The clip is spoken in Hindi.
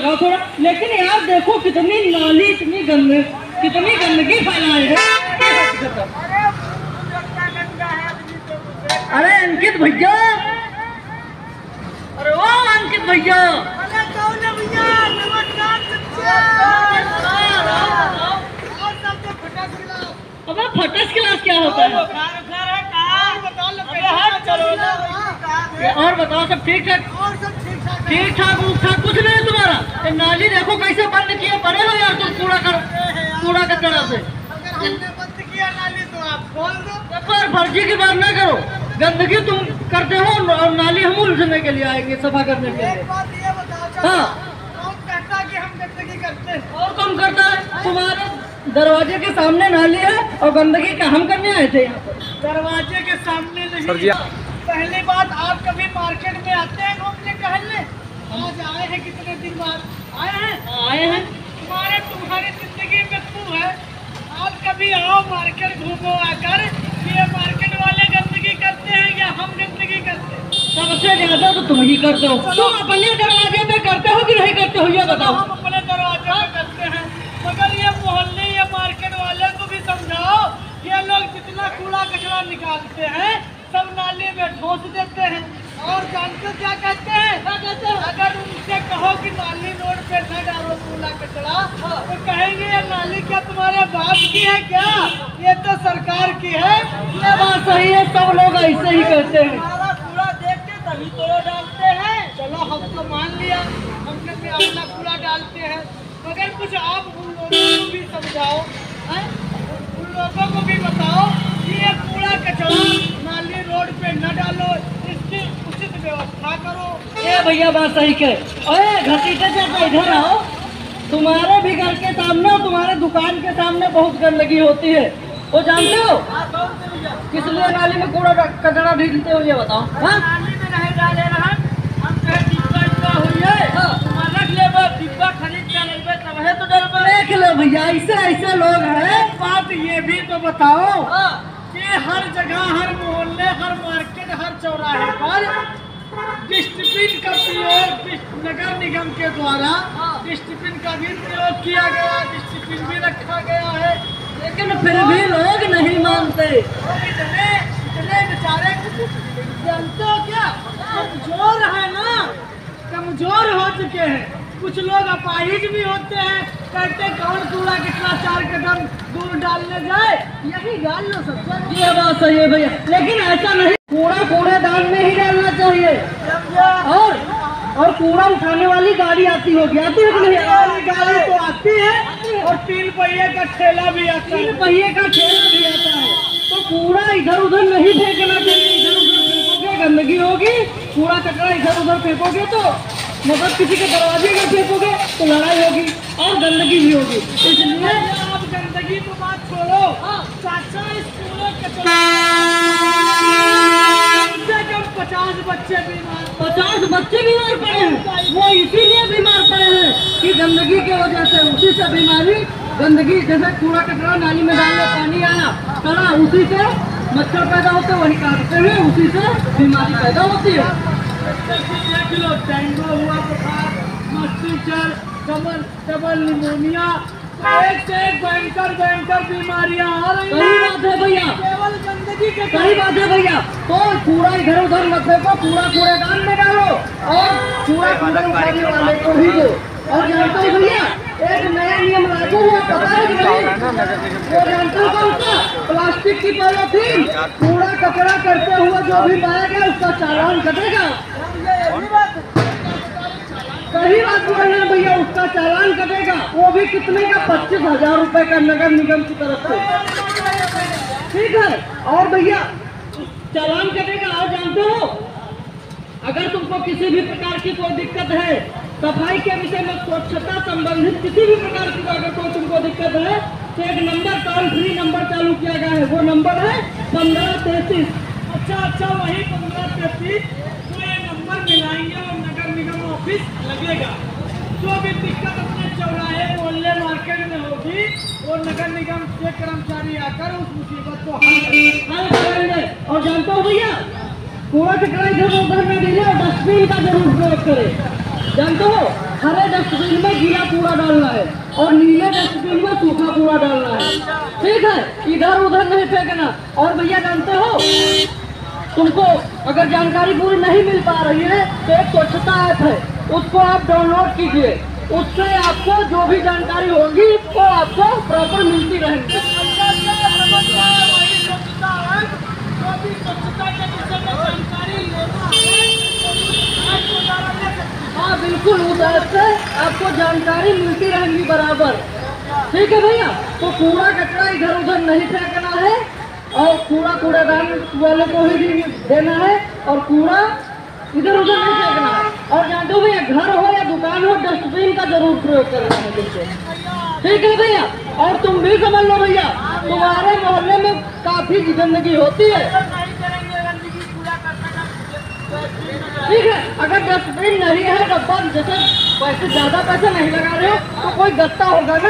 लगाओ थोड़ा। लेकिन यार देखो कितनी नाली, कितनी गंदगी फैलाए है। अरे अंकित भैया, अरे ओ अंकित भैया, अब फटस क्लास क्या होता है? और बताओ सब ठीक ठाक? ठीक ठाक कुछ नहीं तुम्हारा। ये नाली देखो कैसे बंद किए पड़े हो यार तुम कूड़ा कचरा से। हमने बंद किया नाली तो आप खोल दो। पर फर्जी की बात ना करो, गंदगी तुम करते हो और नाली हम उलझने के लिए आएंगे, सफा करने के लिए। एक बात ये बताओ, हाँ, कौन कहता कि हम गंदगी करते हैं? और कौन करता है? तुम्हारे दरवाजे के सामने नाली है और गंदगी का हम करने आए थे यहाँ पर। दरवाजे के सामने नहीं। पहली बात, आप कभी मार्केट में आते हैं घूमने टहलने? आज आए हैं, कितने दिन बाद आए हैं? तुम्हारी जिंदगी में तू है। आप कभी आओ मार्केट घूमो आकर, ये मार्केट वाले गंदगी करते हैं या हम गंदगी करते हैं? सबसे ज्यादा तो तुम ही करते हो। तुम अपने दरवाजे पे करते हो कि नहीं करते हो ये बताओ। हम अपने दरवाजे पे करते हैं, मगर ये मोहल्ले या मार्केट वाले को भी समझाओ, ये लोग जितना कूड़ा कचरा निकालते हैं सब नाली में ठोस देते हैं। और जानते क्या कहते हैं? अगर उनसे कहो कि नाली रोड पे न डालो कूड़ा कचरा, तो कहेंगे ये नाली क्या तुम्हारे बाप की है क्या? ये तो सरकार की है। ये बात सही है, सब लोग ऐसे ही कहते हैं। हमारा कूड़ा देख के तभी तो डालते हैं। चलो हम तो मान लिया, हम भी अपना कूड़ा डालते हैं, मगर कुछ आप उन लोगों को भी समझाओ, उन लोगों को भी बताओ कि ये कूड़ा कचरा नाली रोड पे न डालो, इसकी उचित व्यवस्था करो। ए भैया बात सही कहे। अरे घसीटे जब इधर आओ, तुम्हारे भी घर के सामने और तुम्हारे दुकान के सामने बहुत गंदगी होती है, वो जानते हो? किस लिए नाली में कूड़ा कचरा भेजते हो ये बताओ। हाँ, नाली में नहीं डाले रहा, हम कहे डिब्बा हुई है, रख ले डिब्बा खरीद कर लेबे तब है तो डरबे। देख लो भैया, ऐसे लोग हैं। बात ये भी तो बताओ कि हर जगह, हर मोहल्ले, हर मार्केट, हर चौराहे पर डस्टबिन का प्रयोग नगर निगम के द्वारा डस्टबिन का भी प्रयोग किया गया, डस्टबिन भी रखा गया है, लेकिन फिर भी लोग नहीं मानते। इतने बेचारे जानते हो क्या, कमजोर है ना, कमजोर हो चुके हैं। कुछ लोग अपाहिज भी होते हैं, कहते कौन कूड़ा कितना 4 कदम दूर डालने जाए, यही डाल लो सबसे। ये बात सही है भैया, लेकिन ऐसा नहीं, कूड़ेदान में ही डालना चाहिए। और कूड़ा उठाने वाली गाड़ी आती होगी, आती है कि नहीं? गाड़ी तो आती है और 3 पहिए का ठेला भी आता है। 3 पहिए का ठेला भी आता है। तो कूड़ा इधर उधर नहीं फेंकना चाहिए। इधर उधर फेंकोगे गंदगी होगी, कूड़ा कचरा इधर उधर फेंकोगे तो मतलब किसी के दरवाजे में फेंकोगे तो लड़ाई होगी और गंदगी भी होगी। इसलिए आप गंदगी को बात छोड़ो, चाचा इस कूड़े कचरा से कम 50 बच्चे बीमार, 50 बच्चे बीमार पड़े हैं। वो इसीलिए बीमार पड़े हैं कि गंदगी की वजह से, उसी से बीमारी, गंदगी जैसे कूड़ा कचरा नाली में डालने, पानी आना कड़ा, उसी से मच्छर पैदा होते, वही काटते हैं, उसी से बीमारी पैदा होती है। देख लो, डेंगू हुआ, बुखार, मस्तिष्क, डबल निमोनिया, एक से एक भयंकर बीमारियां आ रही हैं। सही बात है भैया, केवल गंदगी के सही बात है भैया। तो कूड़ा इधर उधर मत फेंको, कूड़ेदान में डालो और कूड़ा उठाने वाले को भी दो। और जानते हो भैया, एक नया नियम लागू हुआ, पता है कि नहीं? वो जानते हो कौन सा? प्लास्टिक की पॉलीथीन कूड़ा कचरा करते हुए जो भी पाया गया उसका चालान कटेगा। सही बात बोल रहे हैं भैया, उसका चालान कटेगा। वो भी कितने का? 25,000 रुपए का नगर निगम की तरफ से। ठीक है। और भैया चालान कटेगा। और जानते हो, अगर तुमको किसी भी प्रकार की कोई दिक्कत है, सफाई के विषय में, स्वच्छता संबंधित किसी भी प्रकार की अगर कोई तुमको दिक्कत है, तो एक नंबर, टोल फ्री नंबर चालू किया गया है। वो नंबर है 1533। अच्छा, वही 1533 तो ये नंबर मिलाएंगे और नगर निगम ऑफिस लगेगा। जो भी दिक्कत अपने चौराहे, मोहल्ले, मार्केट में होगी, वो नगर निगम के कर्मचारी आकर उस मुसीबत को हल करेंगे। और जानते हो भैया, कूड़ा कचरा इधर उधर में डाले और डस्टबिन का जरूर प्रयोग करें। जानते हो हरे डस्टबिन में गीला कूड़ा डालना है और नीले डस्टबिन में सूखा कूड़ा डालना है, ठीक है। इधर उधर नहीं फेंकना। और भैया जानते हो, तुमको अगर जानकारी पूरी नहीं मिल पा रही है तो एक स्वच्छता ऐप है, उसको आप डाउनलोड कीजिए। उससे आपको जो भी जानकारी होगी वो आपको प्रॉपर मिलती रहेगी। हाँ बिल्कुल, उस ऐप से आपको जानकारी मिलती रहेगी बराबर, ठीक है भैया। तो कूड़ा कचरा इधर उधर नहीं फेंकना है और कूड़ेदान वाले को ही देना है और कूड़ा इधर उधर नहीं फेंकना है। और जानते हो भैया, घर हो या दुकान हो, डस्टबिन का जरूर प्रयोग करना है बिल्कुल, ठीक है भैया। और तुम भी समझ लो भैया, तुम्हारे मोहल्ले में काफी गंदगी होती है, ठीक है। अगर डस्टबिन नहीं है, डब्बा जैसे पैसे ज्यादा पैसे नहीं लगा रहे हो तो कोई गत्ता होगा ना,